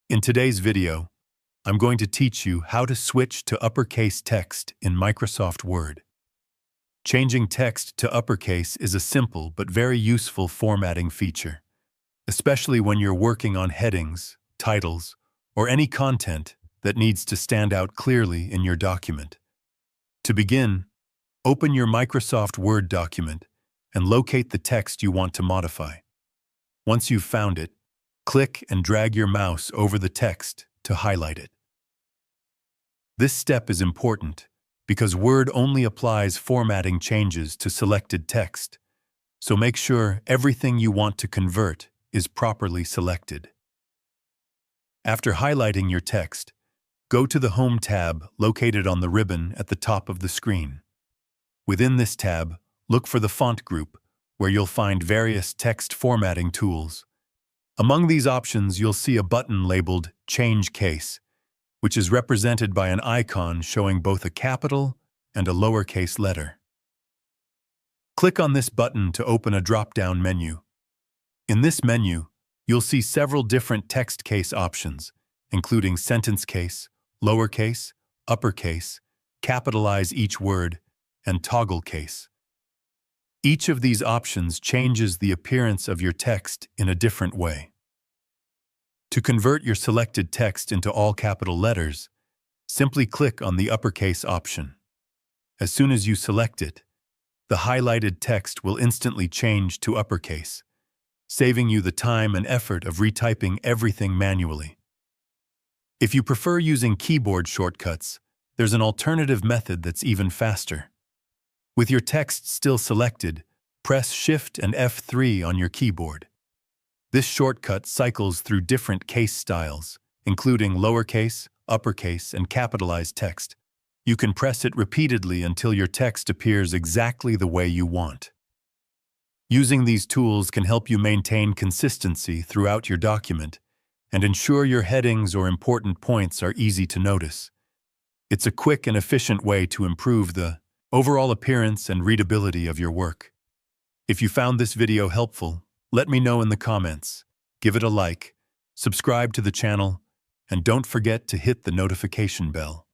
In today's video, I'm going to teach you how to switch to uppercase text in Microsoft Word. Changing text to uppercase is a simple but very useful formatting feature, especially when you're working on headings, titles, or any content that needs to stand out clearly in your document. To begin, open your Microsoft Word document and locate the text you want to modify. Once you've found it, click and drag your mouse over the text to highlight it. This step is important because Word only applies formatting changes to selected text, so make sure everything you want to convert is properly selected. After highlighting your text, go to the Home tab located on the ribbon at the top of the screen. Within this tab, look for the font group, where you'll find various text formatting tools. Among these options, you'll see a button labeled Change Case, which is represented by an icon showing both a capital and a lowercase letter. Click on this button to open a drop-down menu. In this menu, you'll see several different text case options, including sentence case, lowercase, uppercase, capitalize each word, and toggle case. Each of these options changes the appearance of your text in a different way. To convert your selected text into all capital letters, simply click on the uppercase option. As soon as you select it, the highlighted text will instantly change to uppercase, saving you the time and effort of retyping everything manually. If you prefer using keyboard shortcuts, there's an alternative method that's even faster. With your text still selected, press Shift and F3 on your keyboard. This shortcut cycles through different case styles, including lowercase, uppercase, and capitalized text. You can press it repeatedly until your text appears exactly the way you want. Using these tools can help you maintain consistency throughout your document and ensure your headings or important points are easy to notice. It's a quick and efficient way to improve the overall appearance and readability of your work. If you found this video helpful, let me know in the comments. Give it a like, subscribe to the channel, and don't forget to hit the notification bell.